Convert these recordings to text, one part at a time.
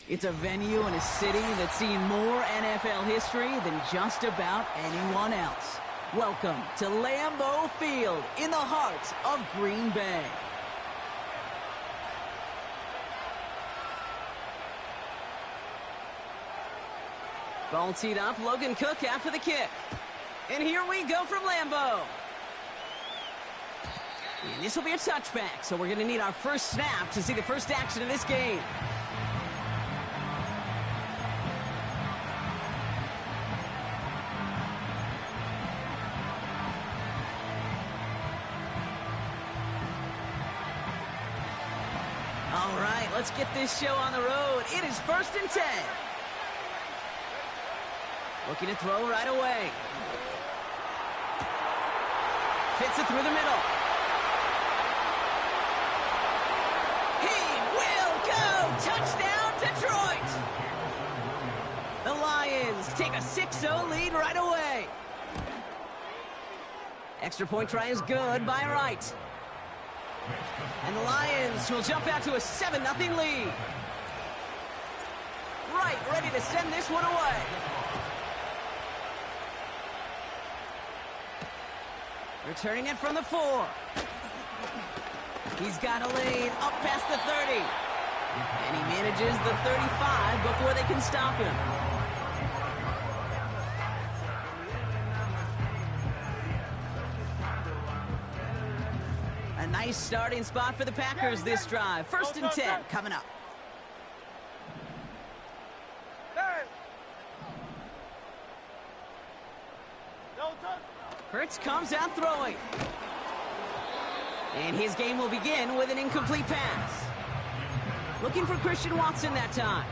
It's a venue and a city that's seen more NFL history than just about anyone else. Welcome to Lambeau Field in the heart of Green Bay. Ball teed up, Logan Cook after the kick. And here we go from Lambeau. And this will be a touchback, so we're going to need our first snap to see the first action of this game. All right, let's get this show on the road. It is 1st and 10. Looking to throw right away. Fits it through the middle. He will go! Touchdown, Detroit! The Lions take a 6-0 lead right away. Extra point try is good by Wright. And the Lions will jump out to a 7-0 lead. Wright ready to send this one away. Returning it from the 4. He's got a lane up past the 30. And he manages the 35 before they can stop him. A nice starting spot for the Packers this drive. 1st and 10 coming up. Hurts comes out throwing. And his game will begin with an incomplete pass. Looking for Christian Watson that time.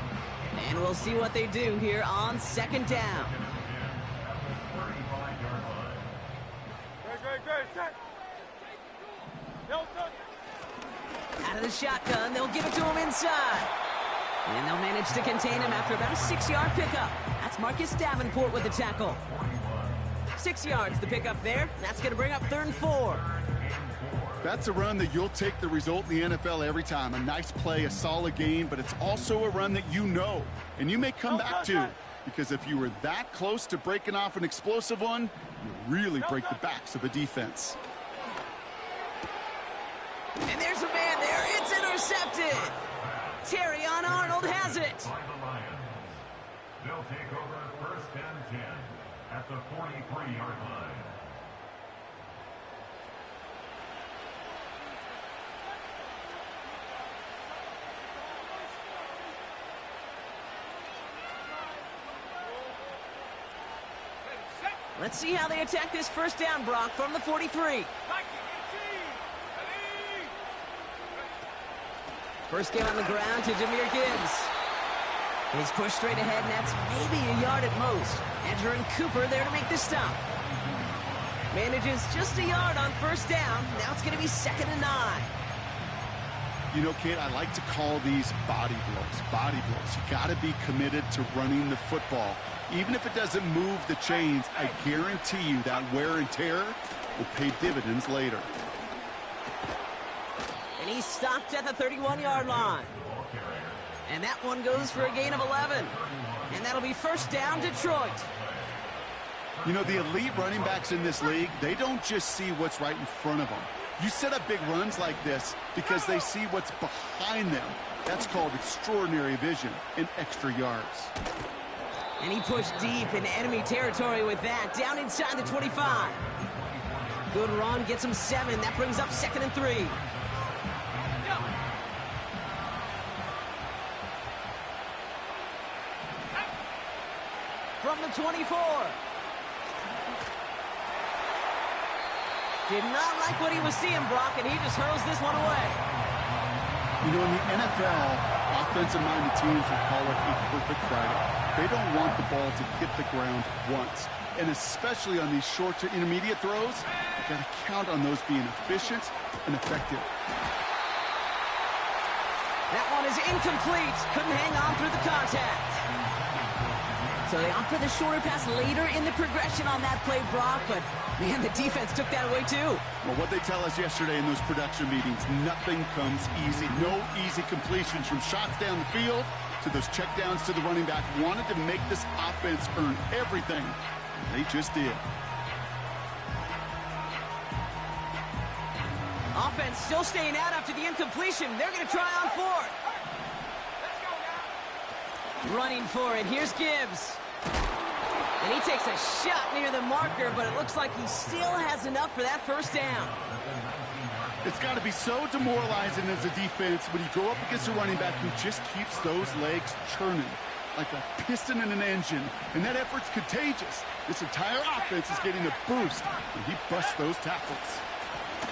And we'll see what they do here on 2nd down. Out of the shotgun, they'll give it to him inside. And they'll manage to contain him after about a 6-yard pickup. That's Marcus Davenport with the tackle. 6 yards the pickup there. That's going to bring up 3rd and 4. That's a run that you'll take the result in the NFL every time. A nice play, a solid game, but it's also a run that you know, and you may come back to, because if you were that close to breaking off an explosive one, you really break the backs of a defense. And there's a man there. It's intercepted. Terrion Arnold has it. They'll take over 1st and 10 at the 43-yard line. Let's see how they attack this 1st down, Brock, from the 43. First game on the ground to Jahmyr Gibbs. He's pushed straight ahead, and that's maybe a yard at most. Andrew and Cooper there to make the stop. Manages just a yard on 1st down. Now it's going to be 2nd and 9. You know, Kate, I like to call these body blows. Body blows. You got to be committed to running the football. Even if it doesn't move the chains, I guarantee you that wear and tear will pay dividends later. And he's stopped at the 31-yard line. And that one goes for a gain of 11. And that'll be 1st down, Detroit. You know, the elite running backs in this league, they don't just see what's right in front of them. You set up big runs like this because they see what's behind them. That's called extraordinary vision and extra yards. And he pushed deep into enemy territory with that, down inside the 25. Good run, gets him 7. That brings up 2nd and 3. From the 24. Did not like what he was seeing, Brock, and he just hurls this one away. You know, in the NFL, offensive-minded teams will call it a perfect Friday. They don't want the ball to hit the ground once. And especially on these short to intermediate throws, you got to count on those being efficient and effective. That one is incomplete. Couldn't hang on through the contact. So they opt for the shorter pass later in the progression on that play, Brock, but man, the defense took that away too. Well, what they tell us yesterday in those production meetings, nothing comes easy. No easy completions from shots down the field. to those checkdowns to the running back, wanted to make this offense earn everything. They just did. Offense still staying out after the incompletion. They're going to try on fourth. Running for it. Here's Gibbs. And he takes a shot near the marker, but it looks like he still has enough for that first down. It's got to be so demoralizing as a defense when you go up against a running back who just keeps those legs churning like a piston in an engine, and that effort's contagious. This entire offense is getting a boost when he busts those tackles.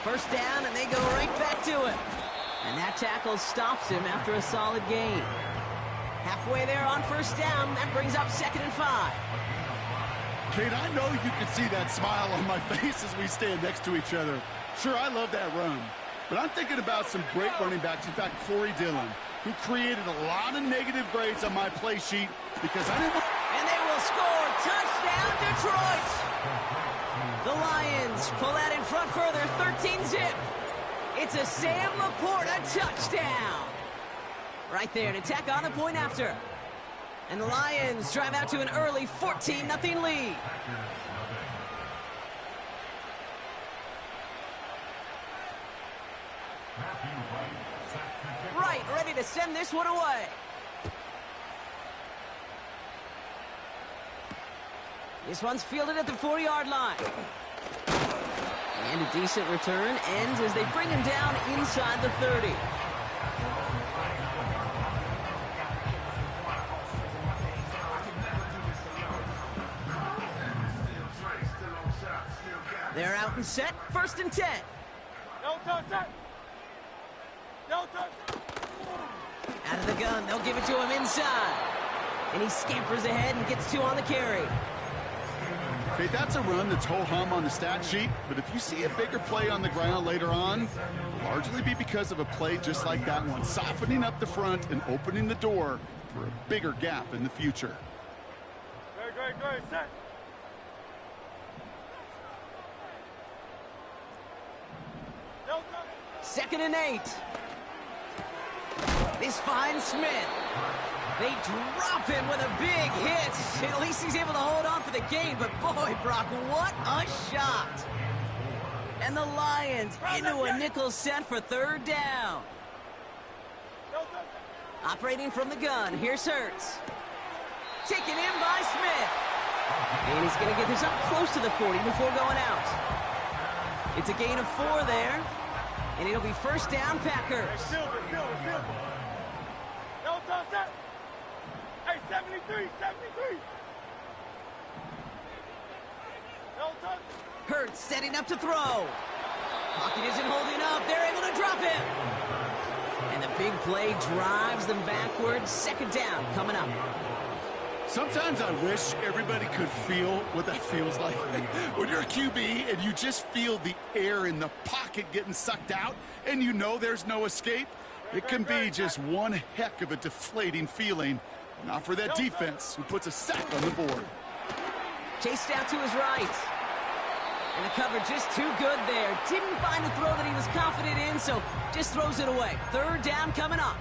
First down, and they go right back to him. And that tackle stops him after a solid gain. Halfway there on first down, that brings up 2nd and 5. Kate, I know you can see that smile on my face as we stand next to each other. Sure, I love that run, but I'm thinking about some great running backs. In fact, Corey Dillon, who created a lot of negative grades on my play sheet because I didn't want... And they will score. Touchdown, Detroit! The Lions pull that in front further, 13-zip. It's a Sam Laporta touchdown. Right there to tack on the point after. And the Lions drive out to an early 14-0 lead. Right, ready to send this one away. This one's fielded at the 4-yard line. And a decent return ends as they bring him down inside the 30. They're out and set, 1st and 10. No touch that. No touch. Out of the gun, they'll give it to him inside. And he scampers ahead and gets 2 on the carry. Okay, that's a run that's ho-hum on the stat sheet, but if you see a bigger play on the ground later on, it'll largely be because of a play just like that one, softening up the front and opening the door for a bigger gap in the future. Great, set. 2nd and 8. This finds Smith. They drop him with a big hit. At least he's able to hold on for the game, but boy, Brock, what a shot. And the Lions into a nickel set for 3rd down. Operating from the gun, here's Hurts. Taken in by Smith. And he's going to get this up close to the 40 before going out. It's a gain of 4 there. And it'll be first down, Packers. Field it. No touch that. Hey, 73. No touch. Hurts setting up to throw. Pocket isn't holding up. They're able to drop him. And the big play drives them backwards. 2nd down coming up. Sometimes I wish everybody could feel what that feels like. When you're a QB and you just feel the air in the pocket getting sucked out and you know there's no escape, it can be just one heck of a deflating feeling. Not for that defense who puts a sack on the board. Chased out to his right. And the cover just too good there. Didn't find a throw that he was confident in, so just throws it away. 3rd down coming up.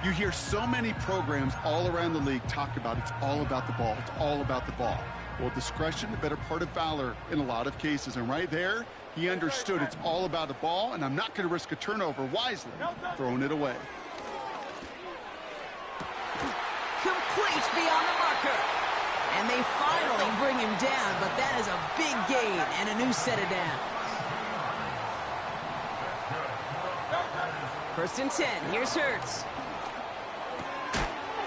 You hear so many programs all around the league talk about it's all about the ball. It's all about the ball. Well, discretion, the better part of valor in a lot of cases. And right there, he understood it's all about the ball, and I'm not going to risk a turnover wisely, throwing it away. Complete beyond the marker. And they finally bring him down, but that is a big gain and a new set of downs. 1st and 10, here's Hurts.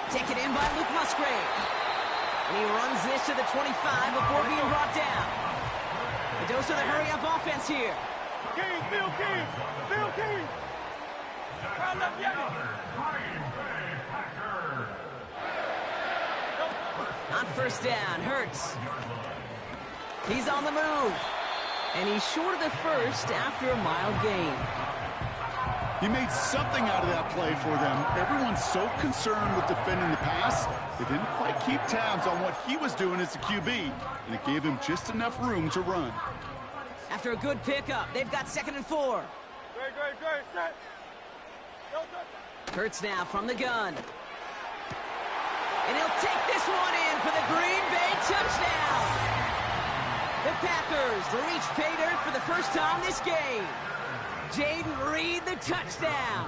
Taken in by Luke Musgrave. And he runs this to the 25 before being brought down. A dose of the hurry-up offense here. Bill King. Round up, On first down, Hurts. He's on the move. And he's short of the first after a mild gain. He made something out of that play for them. Everyone's so concerned with defending the pass, they didn't quite keep tabs on what he was doing as a QB, and it gave him just enough room to run. After a good pickup, they've got 2nd and 4. Great, set. No touch. Hurts now from the gun. And he'll take this one in for the Green Bay touchdown. The Packers reach pay dirt for the first time this game. Jaden Reed, the touchdown.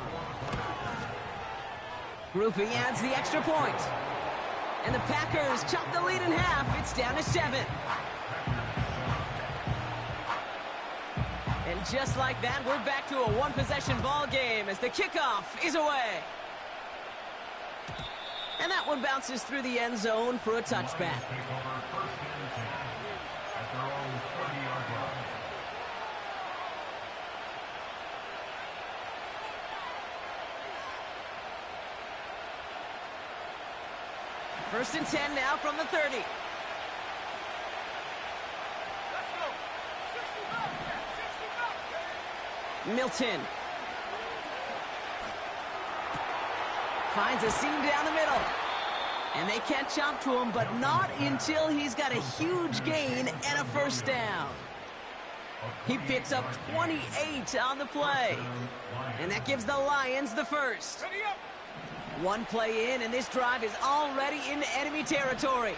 Grouping adds the extra point. And the Packers chop the lead in half. It's down to 7. And just like that, we're back to a one-possession ball game as the kickoff is away. And that one bounces through the end zone for a touchback. First and 10 now from the 30. Let's go. 60 Milton. Finds a seam down the middle. And they catch up to him, but not until he's got a huge gain and a first down. He picks up 28 on the play. And that gives the Lions the first. Ready up. One play in, and this drive is already into enemy territory.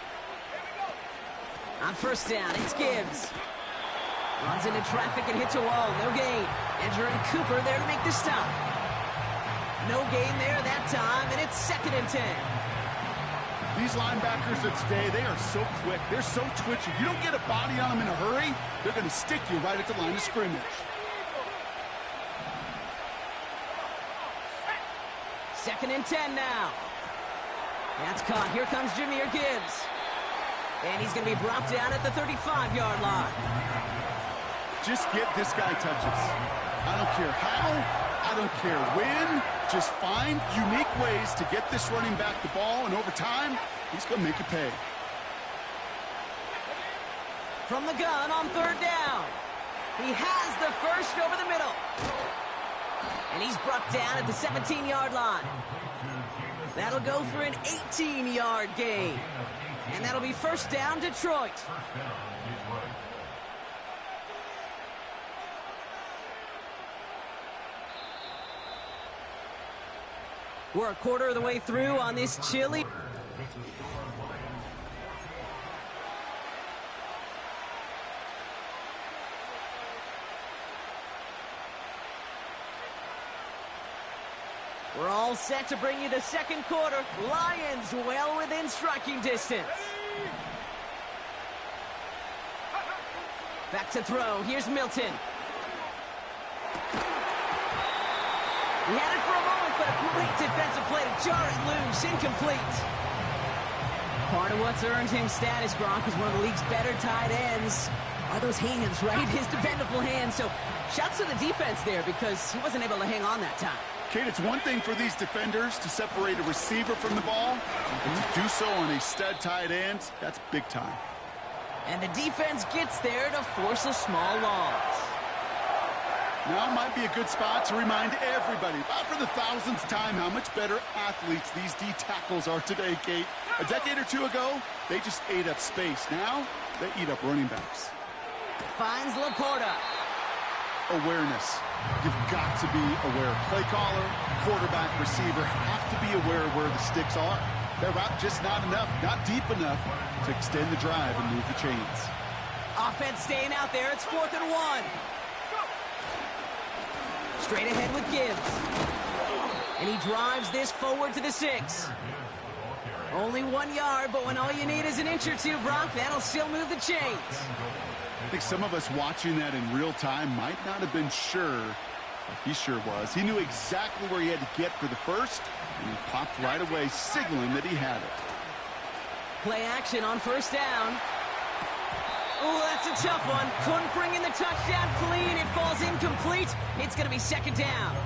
On first down, it's Gibbs. Runs into traffic and hits a wall. No gain. Edgerrin Cooper there to make the stop. No gain there that time, and it's 2nd and 10. These linebackers of today, they are so quick. They're so twitchy. You don't get a body on them in a hurry, they're going to stick you right at the line of scrimmage. 2nd and 10 now. That's caught. Here comes Jahmyr Gibbs. And he's going to be brought down at the 35-yard line. Just get this guy touches. I don't care how, I don't care when. Just find unique ways to get this running back the ball, and over time, he's going to make it pay. From the gun on 3rd down. He has the first over the middle. And he's brought down at the 17-yard line. That'll go for an 18-yard gain. And that'll be first down, Detroit. We're a quarter of the way through on this chilly. We're all set to bring you the second quarter. Lions well within striking distance. Back to throw. Here's Milton. He had it for a moment, but a great defensive play to jar it loose. Incomplete. Part of what's earned him status, Gronk, is one of the league's better tight ends. Are those hands, right? His dependable hands. So shouts to the defense there because he wasn't able to hang on that time. Kate, it's one thing for these defenders to separate a receiver from the ball, but to do so on a stud tight end, that's big time. And the defense gets there to force a small loss. Now might be a good spot to remind everybody, about for the 1000th time, how much better athletes these D tackles are today, Kate. A decade or two ago, they just ate up space. Now, they eat up running backs. Finds Laporta. Awareness. You've got to be aware. Play caller, quarterback, receiver have to be aware of where the sticks are. Their route just not enough, not deep enough to extend the drive and move the chains. Offense staying out there. It's 4th and 1. Straight ahead with Gibbs. And he drives this forward to the 6. Only 1 yard, but when all you need is an inch or two, Brock, that'll still move the chains. I think some of us watching that in real time might not have been sure, but he sure was. He knew exactly where he had to get for the first, and he popped right away, signaling that he had it. Play action on first down. Oh, that's a tough one. Couldn't bring in the touchdown clean. It falls incomplete. It's going to be 2nd down.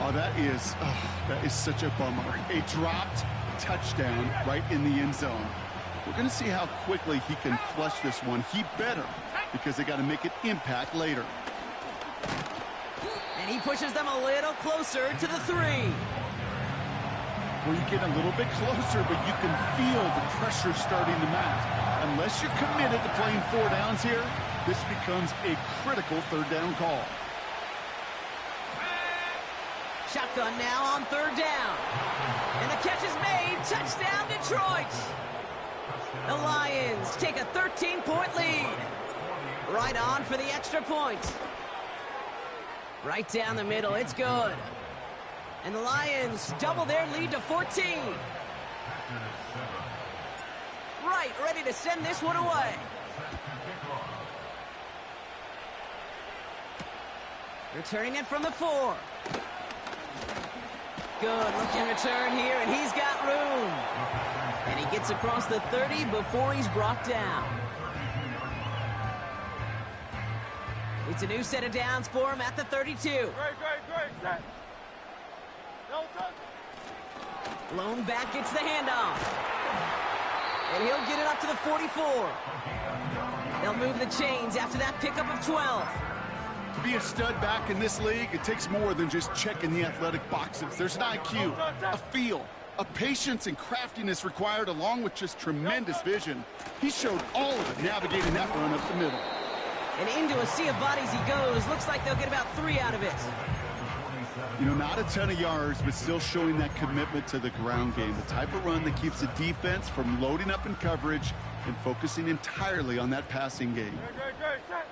Oh, that is such a bummer. A dropped touchdown right in the end zone. We're going to see how quickly he can flush this one. He better, because they got to make an impact later. And he pushes them a little closer to the 3. Well, you get a little bit closer, but you can feel the pressure starting to mount. Unless you're committed to playing 4 downs here, this becomes a critical 3rd down call. Shotgun now on 3rd down. And the catch is made. Touchdown, Detroit. The Lions take a 13-point lead. Right on for the extra point. Right down the middle. It's good. And the Lions double their lead to 14. Right, ready to send this one away. Returning it from the 4. Good looking return here, and he's got room. And he gets across the 30 before he's brought down. It's a new set of downs for him at the 32. Great, set. No touch. Lone back gets the handoff. And he'll get it up to the 44. They'll move the chains after that pickup of 12. To be a stud back in this league, it takes more than just checking the athletic boxes. There's an IQ, a feel, a patience and craftiness required, along with just tremendous vision. He showed all of it navigating that run up the middle. And into a sea of bodies he goes. Looks like they'll get about 3 out of it. You know, not a ton of yards, but still showing that commitment to the ground game. The type of run that keeps the defense from loading up in coverage and focusing entirely on that passing game. Great, set.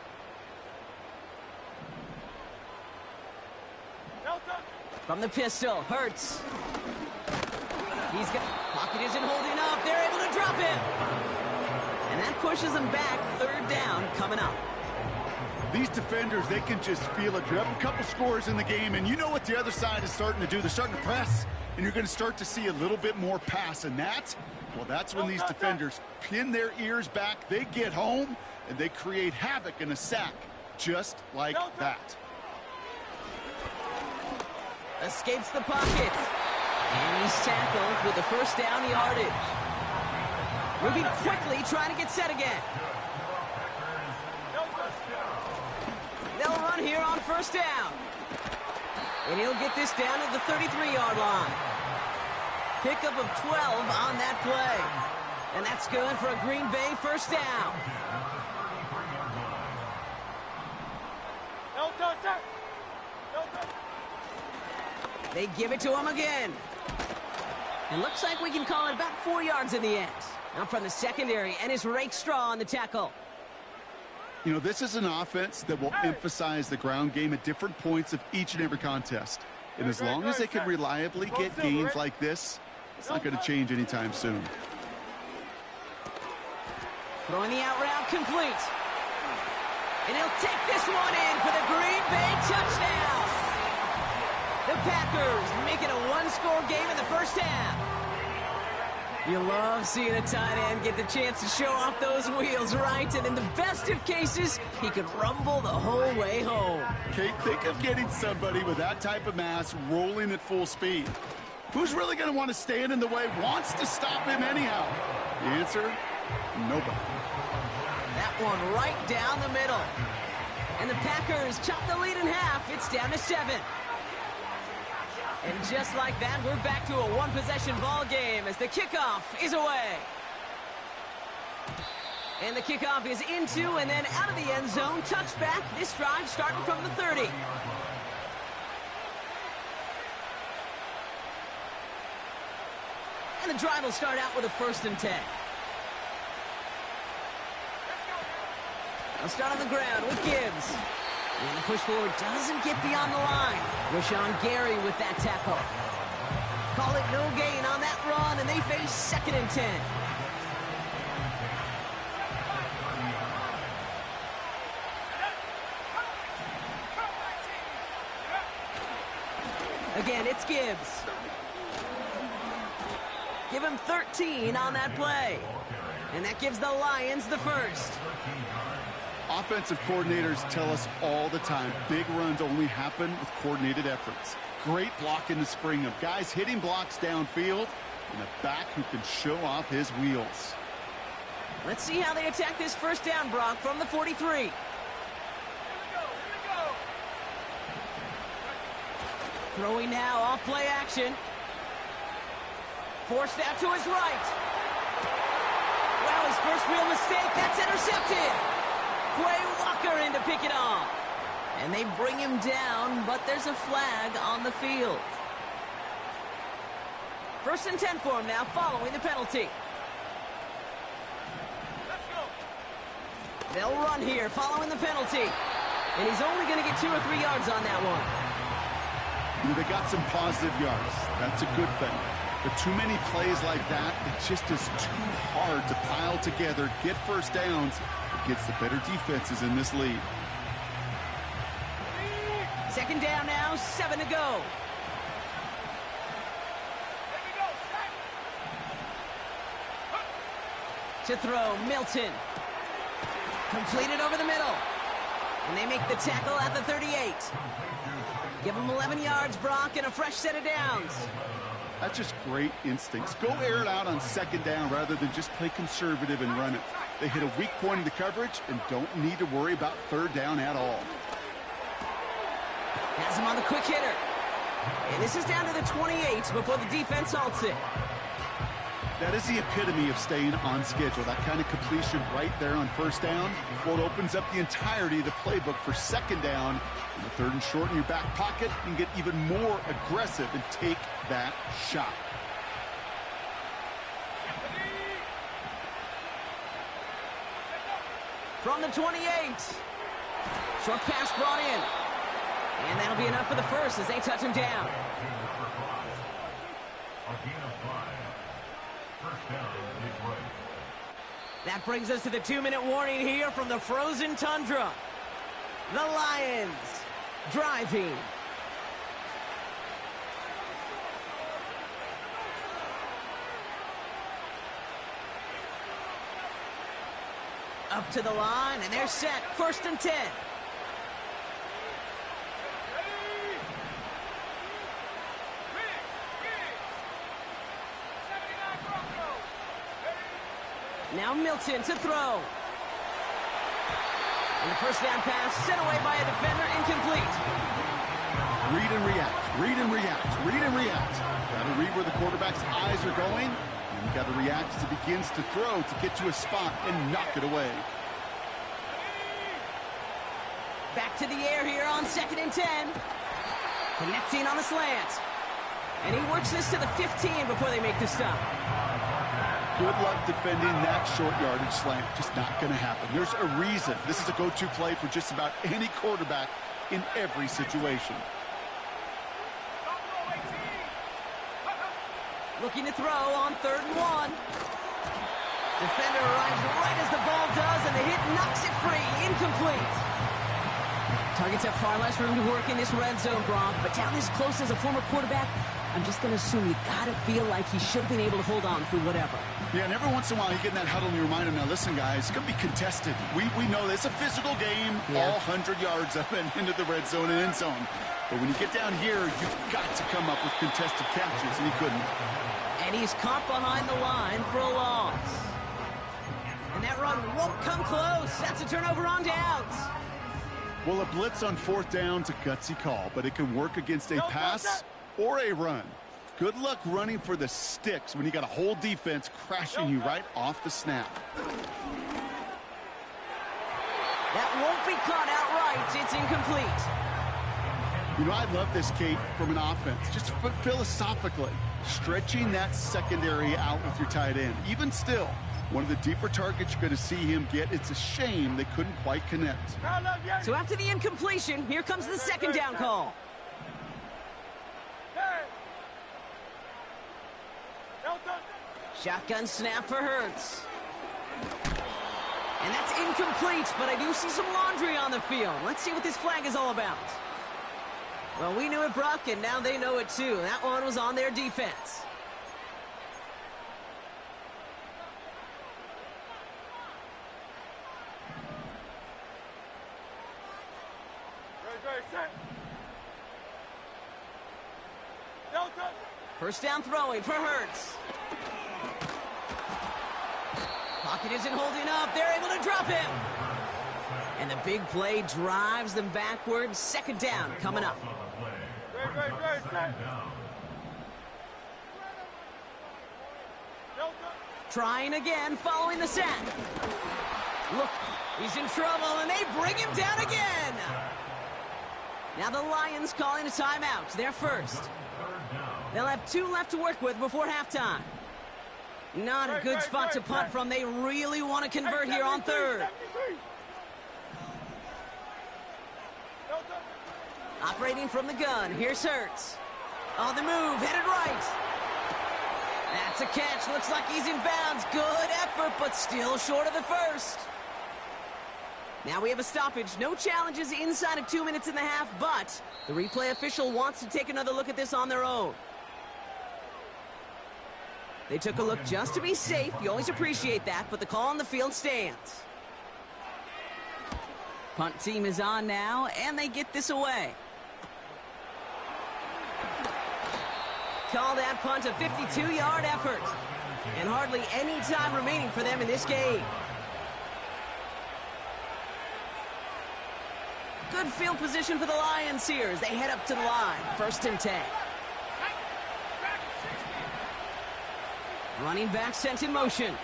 No touch. From the pistol, Hurts. He's got... Pocket isn't holding up. They're able to drop him. And that pushes them back. 3rd down coming up. These defenders, they can just feel it. You have a couple scores in the game, and you know what the other side is starting to do. They're starting to press, and you're going to start to see a little bit more pass. And that, well, that's when these defenders pin their ears back. They get home, and they create havoc in a sack, just like that. Escapes the pocket. And he's tackled with the 1st down yardage. Moving quickly, trying to get set again. They'll run here on 1st down. And he'll get this down at the 33-yard line. Pickup of 12 on that play. And that's good for a Green Bay 1st down. No touch, set. No touch. They give it to him again. It looks like we can call it about 4 yards in the end. Now from the secondary, and it's Rakestraw on the tackle. You know, this is an offense that will emphasize the ground game at different points of each and every contest. And as long as they can reliably get gains like this, it's not going to change anytime soon. Throwing the out route complete. And he'll take this one in for the Green Bay touchdown. The Packers make it a 1-score game in the 1st half. You love seeing a tight end get the chance to show off those wheels, right? And in the best of cases, he could rumble the whole way home. Kate, think of getting somebody with that type of mass rolling at full speed. Who's really going to want to stand in the way, wants to stop him anyhow? The answer, nobody. That one right down the middle. And the Packers chop the lead in half. It's down to 7. And just like that, we're back to a 1-possession ball game as the kickoff is away. And the kickoff is into and then out of the end zone. Touchback. This drive starting from the 30. And the drive will start out with a 1st and 10. I'll start on the ground with Gibbs. And the push forward doesn't get beyond the line. Rashawn Gary with that tackle. Call it no gain on that run, and they face 2nd and 10. Again, it's Gibbs. Give him 13 on that play. And that gives the Lions the 1st. Offensive coordinators tell us all the time, big runs only happen with coordinated efforts. Great block in the spring of guys hitting blocks downfield and a back who can show off his wheels. Let's see how they attack this 1st down, Brock, from the 43. Throwing now off play action. Forced out to his right. Well, his first real mistake, that's intercepted. Quay Walker in to pick it off. And they bring him down, but there's a flag on the field. First and 10 for him now, following the penalty. Let's go. They'll run here, following the penalty. And he's only going to get 2 or 3 yards on that one. They got some positive yards. That's a good thing. But too many plays like that, it just is too hard to pile together, get first downs against the better defenses in this league. Second down now, 7 to go. Here we go. Set. To throw, Milton. Completed over the middle. And they make the tackle at the 38. Give them 11 yards, Brock, and a fresh set of downs. That's just great instincts. Go air it out on second down rather than just play conservative and run it. They hit a weak point in the coverage and don't need to worry about third down at all. Has him on the quick hitter. And this is down to the 28 before the defense halts it. That is the epitome of staying on schedule. That kind of completion right there on first down. Well, it opens up the entirety of the playbook for second down. And the third and short in your back pocket, you can get even more aggressive and take that shot. From the 28. Short pass brought in. And that'll be enough for the first as they touch him down. That brings us to the 2-minute warning here from the frozen tundra. The Lions driving. Up to the line, and they're set. First and 10. Now Milton to throw. And the first down pass sent away by a defender, incomplete. Read and react, read and react, read and react. Got to read where the quarterback's eyes are going, and you got to react as he begins to throw to get to a spot and knock it away. Back to the air here on second and 10. Connecting on the slant. And he works this to the 15 before they make the stop. Good luck defending that short yardage slant. Just not going to happen. There's a reason. This is a go-to play for just about any quarterback in every situation. Looking to throw on third and 1. Defender arrives right as the ball does, and the hit knocks it free. Incomplete. Targets have far less room to work in this red zone, Brock, but down this close as a former quarterback, I'm just going to assume you got to feel like he should have been able to hold on through whatever. Yeah, and every once in a while you get in that huddle and you remind him, now listen, guys, it's going to be contested. We know it's a physical game, all 100 yards up and into the red zone and end zone. But when you get down here, you've got to come up with contested catches, and he couldn't. And he's caught behind the line for a loss. And that run won't come close. That's a turnover on downs. Well, a blitz on fourth down's a gutsy call, but it can work against a pass or a run. Good luck running for the sticks when you got a whole defense crashing you right off the snap. That won't be caught outright. It's incomplete. You know, I love this, Kate, from an offense. Just philosophically, stretching that secondary out with your tight end. Even still, one of the deeper targets you're going to see him get. It's a shame they couldn't quite connect. So after the incompletion, here comes the second down call. Shotgun snap for Hurts. And that's incomplete, but I do see some laundry on the field. Let's see what this flag is all about. Well, we knew it, Brock, and now they know it too. That one was on their defense. First down throwing for Hurts. Pocket isn't holding up. They're able to drop him. And the big play drives them backwards. Second down coming up. Trying again, following the sack. Look, he's in trouble, and they bring him down again. Now the Lions calling a timeout. They're first. They'll have 2 left to work with before halftime. Not a good spot to punt from. They really want to convert here on third. Operating from the gun, here's Hurts. On the move, headed right. That's a catch, looks like he's in bounds. Good effort, but still short of the first. Now we have a stoppage. No challenges inside of 2 minutes and a half, but the replay official wants to take another look at this on their own. They took a look just to be safe. You always appreciate that, but the call on the field stands. Punt team is on now, and they get this away. Call that punt a 52-yard effort. And hardly any time remaining for them in this game. Good field position for the Lions here as they head up to the line. 1st and 10. Running back sent in motion.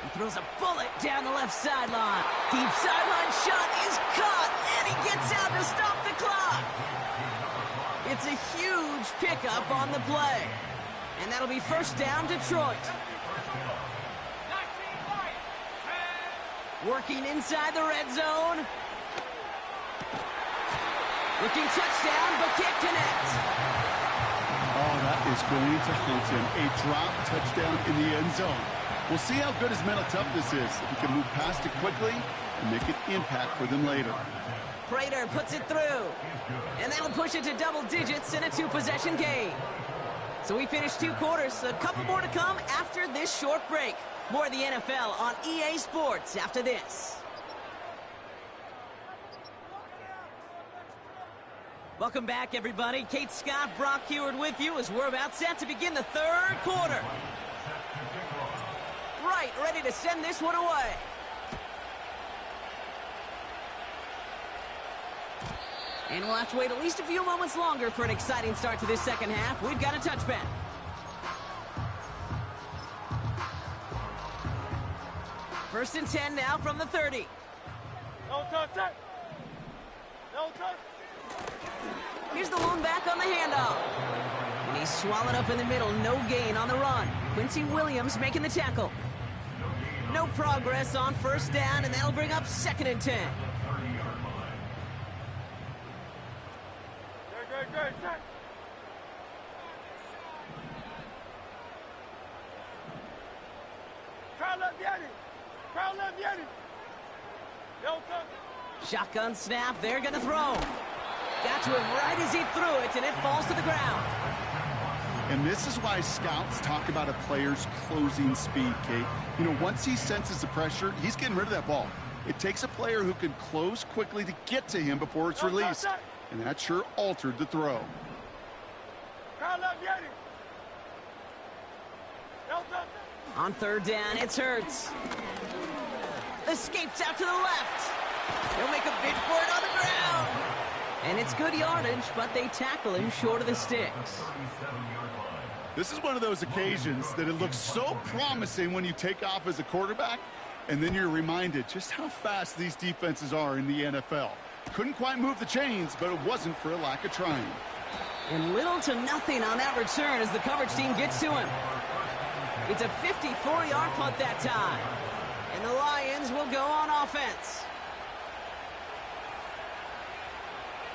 He throws a bullet down the left sideline. Deep sideline shot is caught, and he gets out to stop the clock. It's a huge pickup on the play. And that'll be 1st down, Detroit. Working inside the red zone. Looking touchdown, but can't connect. Oh, that is going to hurt him. A drop touchdown in the end zone. We'll see how good his mental toughness is. If he can move past it quickly and make an impact for them later. Prater puts it through. And that'll push it to double digits in a 2-possession game. So we finished 2 quarters. A couple more to come after this short break. More of the NFL on EA Sports after this. Welcome back, everybody. Kate Scott, Brock Heward with you as we're about set to begin the 3rd quarter. Right, ready to send this one away. And we'll have to wait at least a few moments longer for an exciting start to this second half. We've got a touchback. First and 10 now from the 30. No touch. No touch. Here's the lone back on the handoff. And he's swallowed up in the middle. No gain on the run. Quincy Williams making the tackle. No progress on 1st down, and that'll bring up 2nd and 10. Good. Crowd left Yeti. No touch. Shotgun snap. They're going to throw. Got to him right as he threw it, and it falls to the ground. And this is why scouts talk about a player's closing speed, Kate. You know, once he senses the pressure, he's getting rid of that ball. It takes a player who can close quickly to get to him before it's released. And that sure altered the throw. On 3rd down, it's Hurts. Escapes out to the left. He'll make a bid for it on the ground. And it's good yardage, but they tackle him short of the sticks. This is one of those occasions that it looks so promising when you take off as a quarterback, and then you're reminded just how fast these defenses are in the NFL. Couldn't quite move the chains, but it wasn't for a lack of trying. And little to nothing on that return as the coverage team gets to him. It's a 54-yard punt that time. And the Lions will go on offense.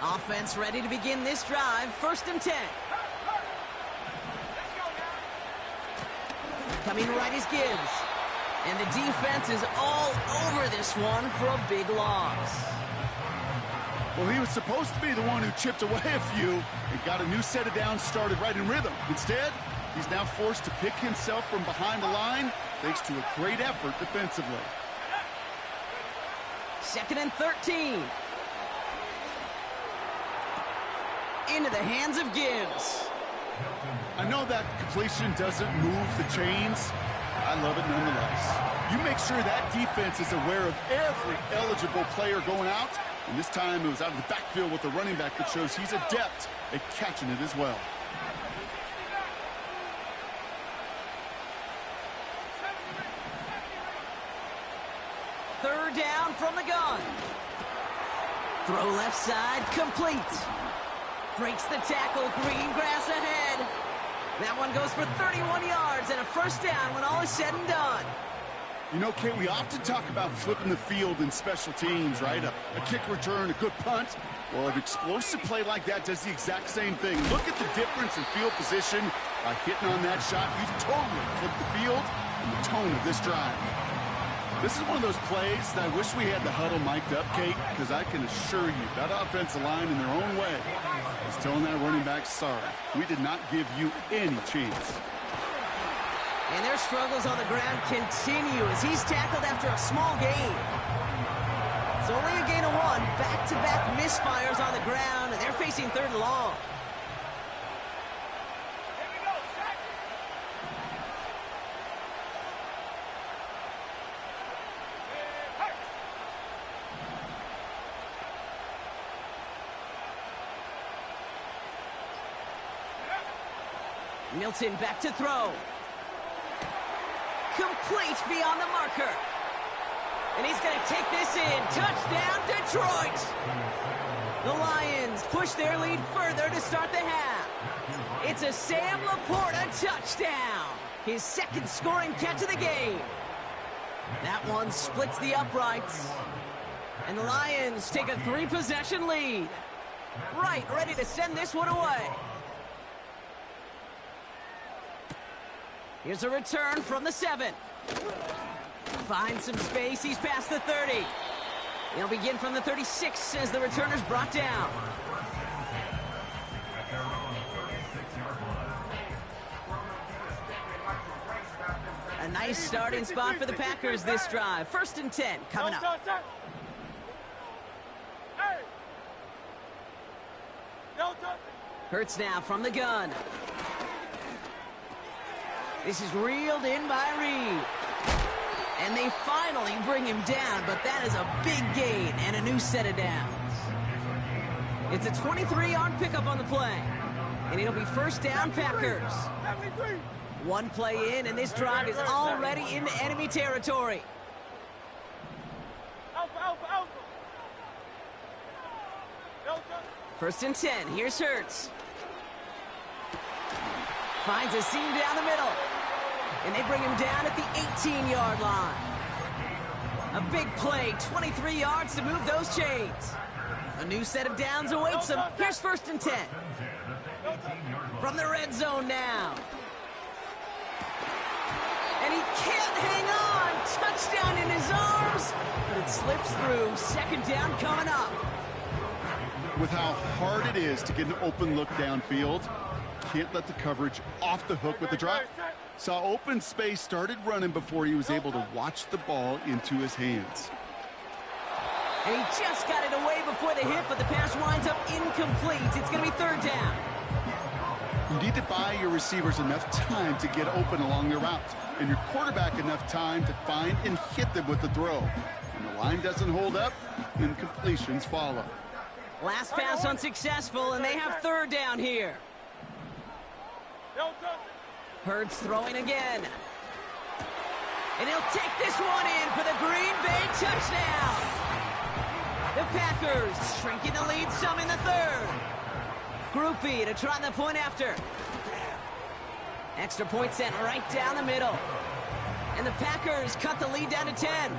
Offense ready to begin this drive. 1st and 10. Coming right is Gibbs. And the defense is all over this one for a big loss. Well, he was supposed to be the one who chipped away a few and got a new set of downs started right in rhythm. Instead, he's now forced to pick himself from behind the line thanks to a great effort defensively. 2nd and 13. Into the hands of Gibbs. I know that completion doesn't move the chains. I love it nonetheless. You make sure that defense is aware of every eligible player going out. And this time it was out of the backfield with the running back that shows he's adept at catching it as well. Third down from the gun. Throw left side, complete. Breaks the tackle, green grass ahead. That one goes for 31 yards and a first down when all is said and done. You know, Kate, we often talk about flipping the field in special teams, right? A kick return, a good punt. Well, an explosive play like that does the exact same thing. Look at the difference in field position. By hitting on that shot, you've totally flipped the field and the tone of this drive. This is one of those plays that I wish we had the huddle mic'd up, Kate, because I can assure you that offensive line in their own way is telling that running back, sorry, we did not give you any chance. And their struggles on the ground continue as he's tackled after a small gain. It's only a gain of 1. Back-to-back misfires on the ground, and they're facing 3rd and long. Milton back to throw. Complete beyond the marker. And he's going to take this in. Touchdown, Detroit! The Lions push their lead further to start the half. It's a Sam Laporta touchdown. His 2nd scoring catch of the game. That one splits the uprights. And the Lions take a 3-possession lead. Right, ready to send this one away. Here's a return from the 7. Finds some space. He's past the 30. He'll begin from the 36 as the returner's brought down. A nice starting spot for the Packers this drive. 1st and 10 coming up. Hurts now from the gun. This is reeled in by Reed. And they finally bring him down, but that is a big gain and a new set of downs. It's a 23-yard pickup on the play. And it'll be first down, Packers. 1 play in, and this drive is already into enemy territory. First and 10, here's Hurts. Finds a seam down the middle. And they bring him down at the 18-yard line. A big play, 23 yards to move those chains. A new set of downs awaits them. Here's 1st and 10. From the red zone now. And he can't hang on. Touchdown in his arms. But it slips through. 2nd down coming up. With how hard it is to get an open look downfield, can't let the coverage off the hook with the drop. Saw open space, started running before he was able to watch the ball into his hands. And he just got it away before the hit, but the pass winds up incomplete. It's going to be 3rd down. You need to buy your receivers enough time to get open along their route, and your quarterback enough time to find and hit them with the throw. When the line doesn't hold up, incompletions follow. Last pass unsuccessful, and they have 3rd down here. Hurts throwing again. And he'll take this one in for the Green Bay touchdown. The Packers shrinking the lead some in the 3rd. Groupie to try the point after. Extra point sent right down the middle. And the Packers cut the lead down to 10.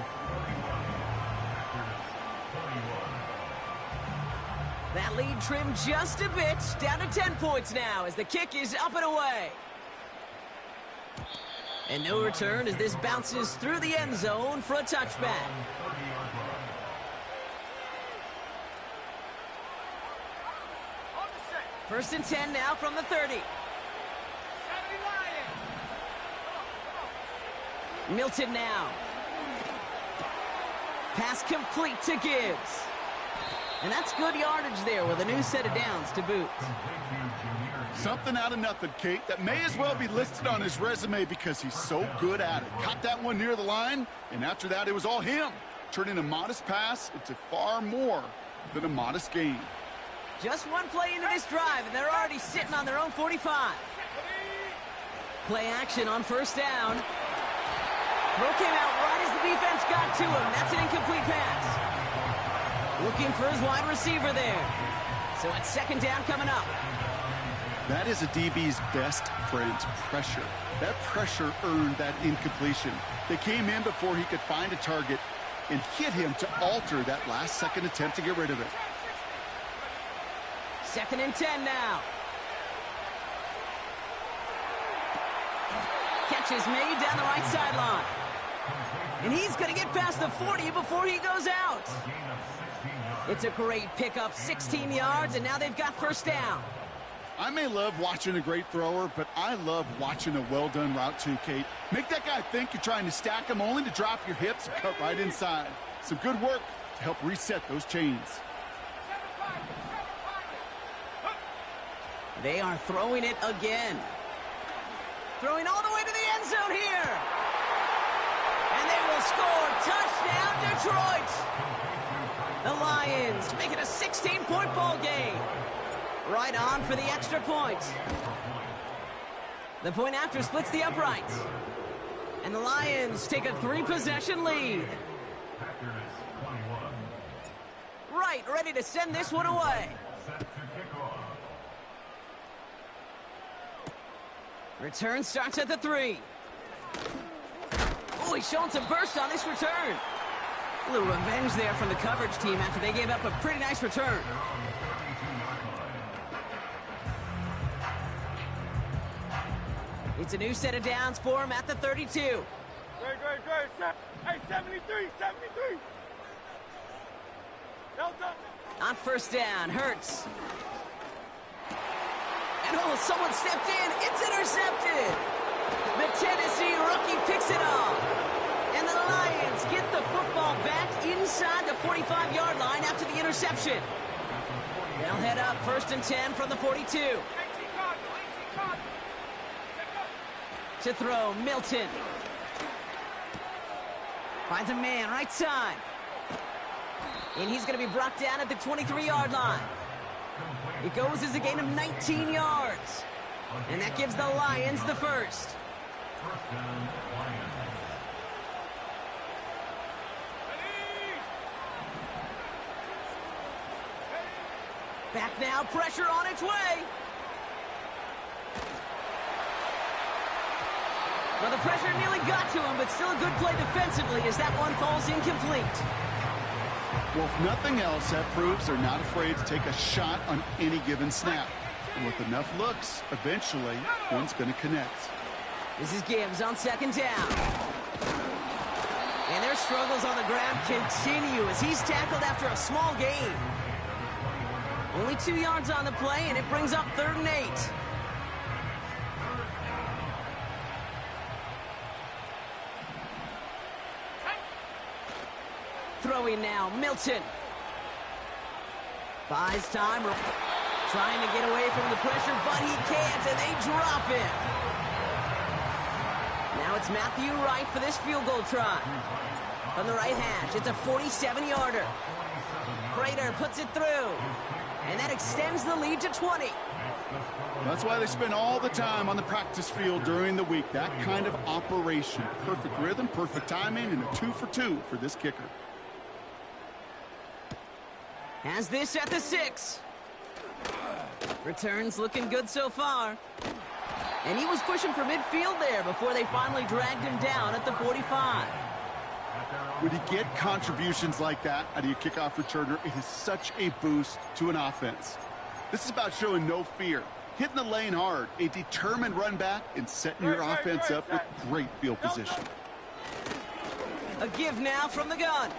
That lead trimmed just a bit, down to 10 points now as the kick is up and away. And no return as this bounces through the end zone for a touchback. First and 10 now from the 30. Milton now. Pass complete to Gibbs. And that's good yardage there with a new set of downs to boot. Something out of nothing, Kate, that may as well be listed on his resume because he's so good at it. Caught that one near the line, and after that, it was all him, turning a modest pass into far more than a modest gain. Just 1 play into this drive, and they're already sitting on their own 45. Play action on first down. Throw came out right as the defense got to him. That's an incomplete pass. Looking for his wide receiver there. So it's second down coming up. That is a DB's best friend, pressure. That pressure earned that incompletion. They came in before he could find a target and hit him to alter that last-second attempt to get rid of it. 2nd and 10 now. Catch is made down the right sideline. And he's going to get past the 40 before he goes out. It's a great pickup, 16 yards, and now they've got first down. I may love watching a great thrower, but I love watching a well-done route too, Kate. Make that guy think you're trying to stack him only to drop your hips and cut right inside. Some good work to help reset those chains. They are throwing it again. Throwing all the way to the end zone here. And they will score. Touchdown, Detroit. The Lions make it a 16-point ball game. Right on for the extra point. The point after splits the uprights. And the Lions take a 3-possession lead. Right, ready to send this one away. Return starts at the 3. Oh, he's showing some burst on this return. A little revenge there from the coverage team after they gave up a pretty nice return. It's a new set of downs for him at the 32. Great. Hey, 73. Delta. On first down, Hurts. And oh, someone stepped in. It's intercepted. The Tennessee rookie picks it off. And the Lions get the football back inside the 45-yard line after the interception. They'll head up 1st and 10 from the 42. To throw, Milton. Finds a man, right side. And he's going to be brought down at the 23-yard line. It goes as a gain of 19 yards. And that gives the Lions the first. Back now, pressure on its way. Well, the pressure nearly got to him, but still a good play defensively as that one falls incomplete. Well, if nothing else, that proves they're not afraid to take a shot on any given snap. And with enough looks, eventually, one's going to connect. This is Gibbs on 2nd down. And their struggles on the ground continue as he's tackled after a small gain. Only 2 yards on the play, and it brings up 3rd and 8. Throwing now, Milton. Buys time, trying to get away from the pressure, but he can't, and they drop it. Now it's Matthew Wright for this field goal try. From the right hash, it's a 47-yarder. Prater puts it through, and that extends the lead to 20. That's why they spend all the time on the practice field during the week. That kind of operation. Perfect rhythm, perfect timing, and a 2 for 2 for this kicker. Has this at the 6. Returns looking good so far. And he was pushing for midfield there before they finally dragged him down at the 45. When you get contributions like that out of your kickoff returner, it is such a boost to an offense. This is about showing no fear, hitting the lane hard, a determined run back, and setting your offense up with great field position. A give now from the gun.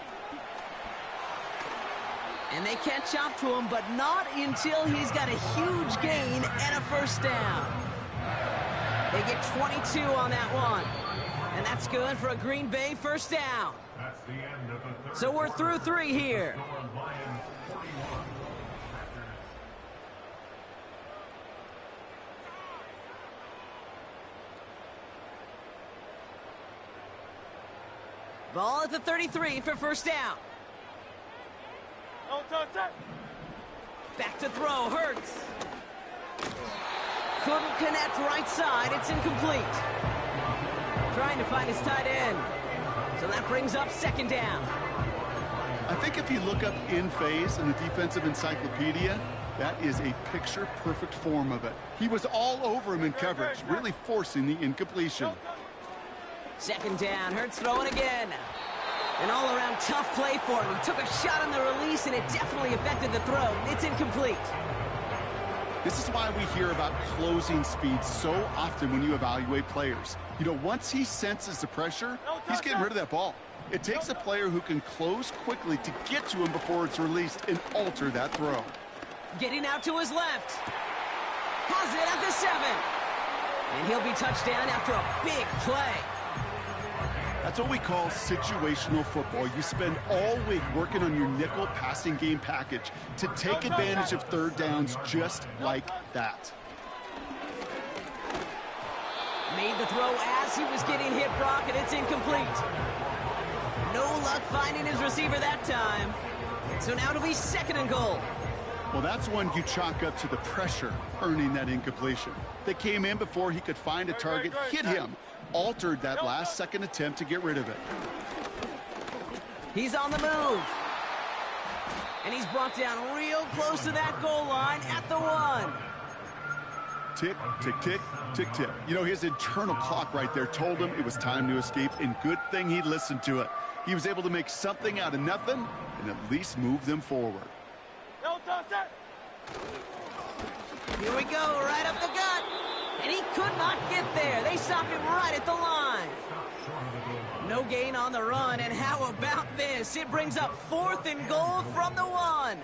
And they catch up to him, but not until he's got a huge gain and a first down. They get 22 on that one. And that's good for a Green Bay first down. So we're through 3 here. Ball at the 33 for first down. Back to throw, Hurts. Couldn't connect right side, it's incomplete. Trying to find his tight end. So that brings up 2nd down. I think if you look up in phase in the defensive encyclopedia, That is a picture-perfect form of it. He was all over him in coverage, really forcing the incompletion. Second down, Hurts throwing again. An all-around tough play for him. He took a shot on the release, and it definitely affected the throw. It's incomplete. This is why we hear about closing speed so often when you evaluate players. You know, once he senses the pressure, he's getting rid of that ball. It takes a player who can close quickly to get to him before it's released and alter that throw. Getting out to his left. Has it at the 7. And he'll be touchdown after a big play. That's what we call situational football. You spend all week working on your nickel passing game package to take advantage of third downs just like that. Made the throw as he was getting hit, Brock, and it's incomplete. No luck finding his receiver that time. So now it'll be 2nd and goal. Well, that's one you chalk up to the pressure earning that incompletion. They came in before he could find a target, hit him, altered that last-second attempt to get rid of it. He's on the move. And he's brought down real close to that goal line at the 1. Tick, tick, tick, tick, tick. You know, his internal clock right there told him it was time to escape, and good thing he listened to it. He was able to make something out of nothing and at least move them forward. Here we go, right up the gut. And he could not get there. They stopped him right at the line. No gain on the run, and how about this? It brings up 4th and goal from the 1.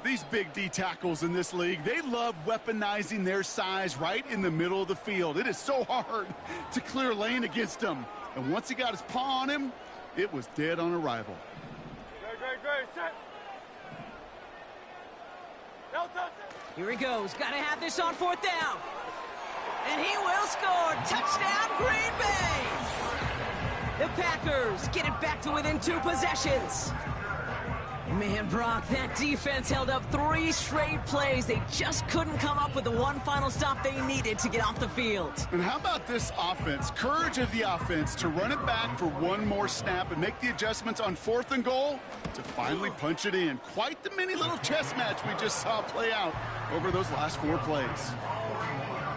These big D tackles in this league, they love weaponizing their size right in the middle of the field. It is so hard to clear lane against them. And once he got his paw on him, it was dead on arrival. Great, set. Here he goes. Got to have this on 4th down. And he will score. Touchdown, Green Bay. The Packers get it back to within 2 possessions. Man, Brock, that defense held up 3 straight plays. They just couldn't come up with the one final stop they needed to get off the field. And how about this offense? Courage of the offense to run it back for one more snap and make the adjustments on 4th and goal to finally punch it in. Quite the mini little chess match we just saw play out over those last 4 plays.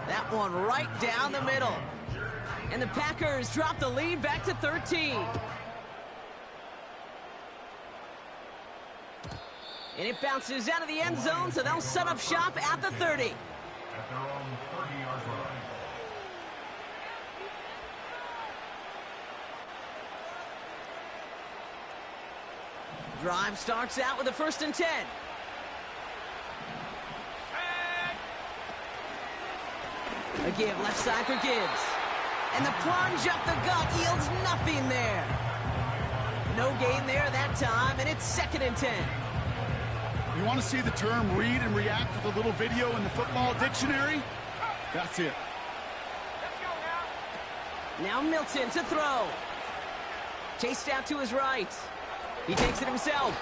That one right down the middle. And the Packers drop the lead back to 13. And it bounces out of the end zone, so they'll set up shop at the 30. At their own 30-yard line. Drive starts out with a 1st and 10. A give left side for Gibbs. And the plunge up the gut yields nothing there. No gain there that time, and it's 2nd and 10. You want to see the term read and react with a little video in the football dictionary? That's it. Now Milton to throw. Chased out to his right. He takes it himself.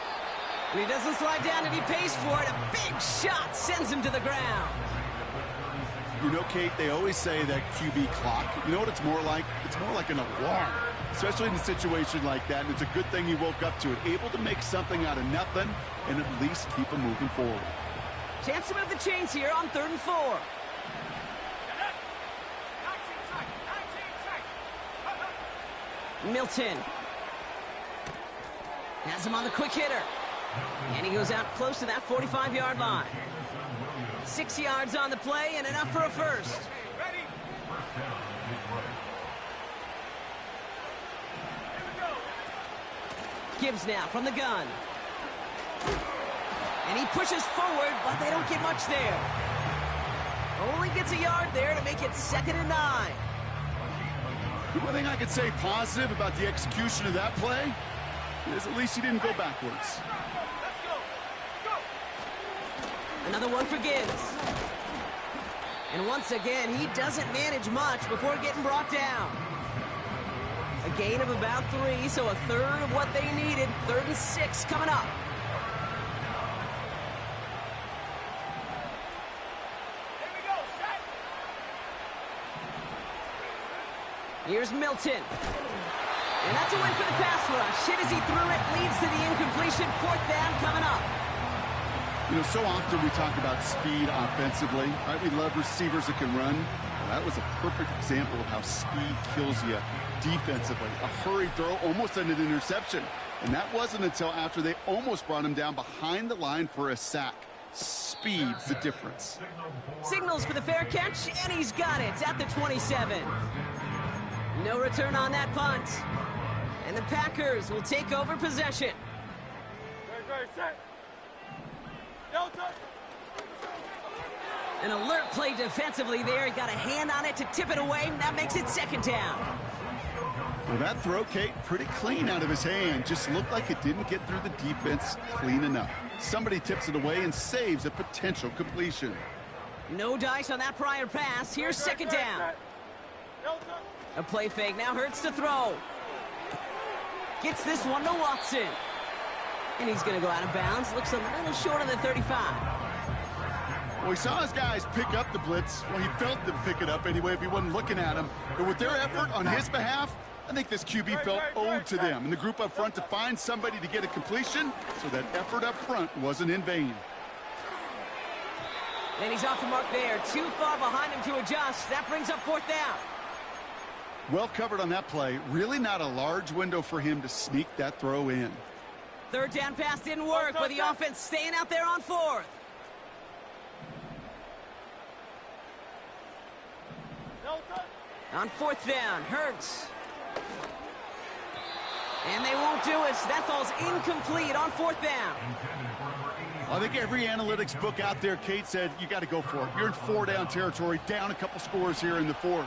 And he doesn't slide down, and he pays for it. A big shot sends him to the ground. You know, Kate, they always say that QB clock. You know what it's more like? It's more like an alarm, especially in a situation like that. And it's a good thing he woke up to it, able to make something out of nothing and at least keep him moving forward. Chance to move the chains here on 3rd and 4. Milton has him on the quick hitter. And he goes out close to that 45-yard line. 6 yards on the play and enough for a 1st. Gibbs now from the gun. And he pushes forward, but they don't get much there. Only gets a yard there to make it 2nd and 9. The one thing I could say positive about the execution of that play is at least he didn't go backwards. Another one for Gibbs. And once again, he doesn't manage much before getting brought down. A gain of about 3, so a 1/3 of what they needed. 3rd and 6 coming up. Here's Milton. And that's a win for the pass rush. Hit as he threw it, leads to the incompletion. 4th down coming up. You know, so often we talk about speed offensively, right? We love receivers that can run. Well, that was a perfect example of how speed kills you defensively. A hurried throw almost ended an interception. And that wasn't until after they almost brought him down behind the line for a sack. Speed's the difference. Signals for the fair catch, and he's got it at the 27. No return on that punt. And the Packers will take over possession. Set. Delta. An alert play defensively there. He got a hand on it to tip it away. That makes it second down. Well, that throw, Kate, pretty clean out of his hand. Just looked like it didn't get through the defense clean enough. Somebody tips it away and saves a potential completion. No dice on that prior pass. Here's second down. A play fake. Now Hurts to throw. Gets this one to Watson. And he's going to go out of bounds. Looks a little short of the 35. Well, he saw his guys pick up the blitz. Well, he felt them pick it up anyway if he wasn't looking at him. But with their effort on his behalf, I think this QB felt owed to them and the group up front to find somebody to get a completion, so that effort up front wasn't in vain. And he's off the mark there. Too far behind him to adjust. That brings up fourth down. Well covered on that play. Really not a large window for him to sneak that throw in. Third down pass didn't work, but the offense staying out there on fourth. On fourth down, Hurts. And they won't do it. That falls incomplete on fourth down. I think every analytics book out there, Kate, said you got to go for it. You're in four-down territory, down a couple scores here in the fourth.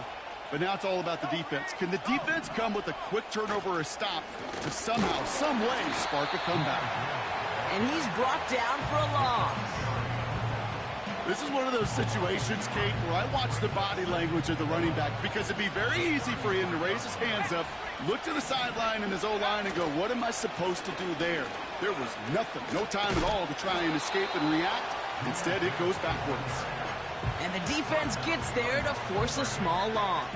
But now it's all about the defense. Can the defense come with a quick turnover or a stop to somehow, some way, spark a comeback? And he's brought down for a loss. This is one of those situations, Kate, where I watch the body language of the running back, because it'd be very easy for him to raise his hands up, look to the sideline and his O-line and go, what am I supposed to do there? There was nothing, no time at all to try and escape and react. Instead, it goes backwards. And the defense gets there to force a small loss.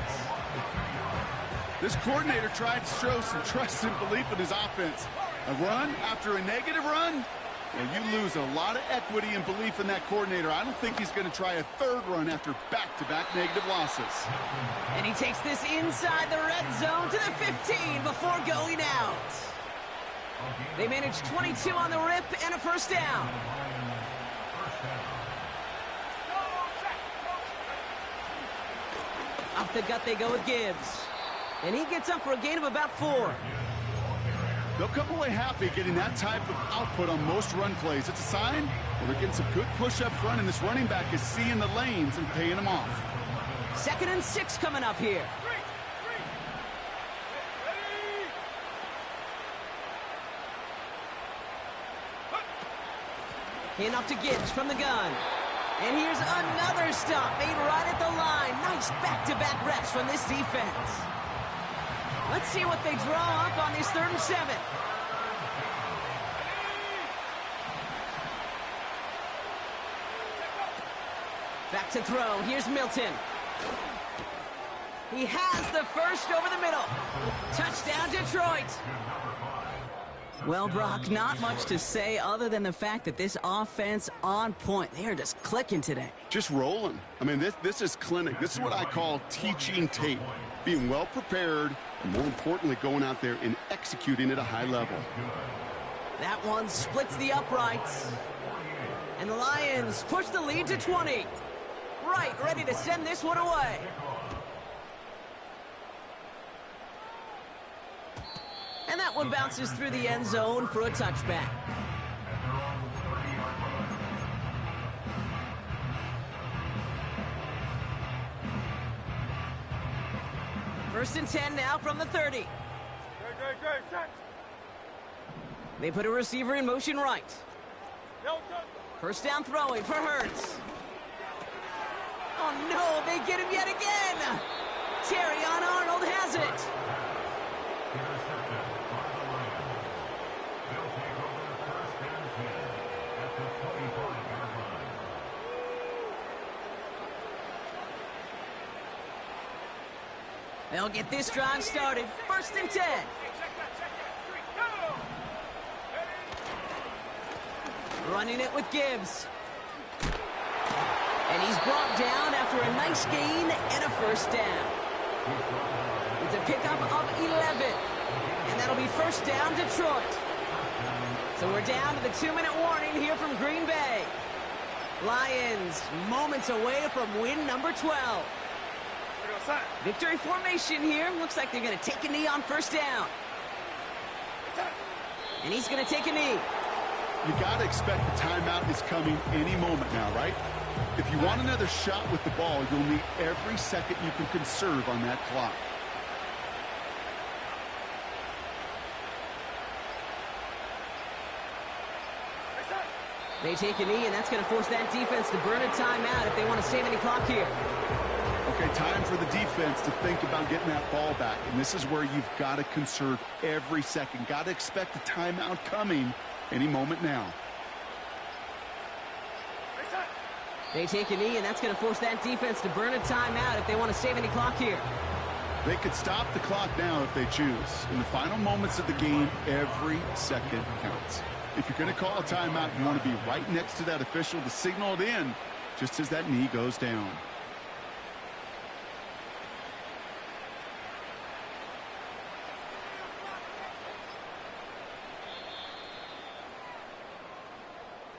This coordinator tried to show some trust and belief in his offense. A run after a negative run? Well, you lose a lot of equity and belief in that coordinator. I don't think he's going to try a third run after back-to-back negative losses. And he takes this inside the red zone to the 15 before going out. They manage 22 on the rip and a first down. Off the gut they go with Gibbs. And he gets up for a gain of about 4. They'll come away happy getting that type of output on most run plays. It's a sign, well, they're getting some good push up front, and this running back is seeing the lanes and paying them off. 2nd and 6 coming up here. Hand off to Gibbs from the gun. And here's another stop made right at the line. Nice back-to-back reps from this defense. Let's see what they draw up on this 3rd and 7. Back to throw. Here's Milton. He has the first over the middle. Touchdown, Detroit. Well, Brock, not much to say other than the fact that this offense on point. They are just clicking today. Just rolling. I mean, this is clinic. This is what I call teaching tape. Being well prepared, and more importantly, going out there and executing at a high level. That one splits the uprights. And the Lions push the lead to 20. Right, ready to send this one away. And that one bounces through the end zone for a touchback. First and 10 now from the 30. They put a receiver in motion right. First down throwing for Hurts. Oh no, they get him yet again. Terrion Arnold has it. They'll get this drive started. First and 10. Running it with Gibbs. And he's brought down after a nice gain and a first down. It's a pickup of 11. And that'll be first down, Detroit. So we're down to the 2-minute warning here from Green Bay. Lions moments away from win number 12. Victory formation here. Looks like they're going to take a knee on first down. And he's going to take a knee. You got to expect the timeout is coming any moment now, right? If you want another shot with the ball, you'll need every second you can conserve on that clock. They take a knee, and that's going to force that defense to burn a timeout if they want to save any clock here. Okay, time for the defense to think about getting that ball back. And this is where you've got to conserve every second. Got to expect a timeout coming any moment now. They take a knee, and that's going to force that defense to burn a timeout if they want to save any clock here. They could stop the clock now if they choose. In the final moments of the game, every second counts. If you're going to call a timeout, you want to be right next to that official to signal it in just as that knee goes down.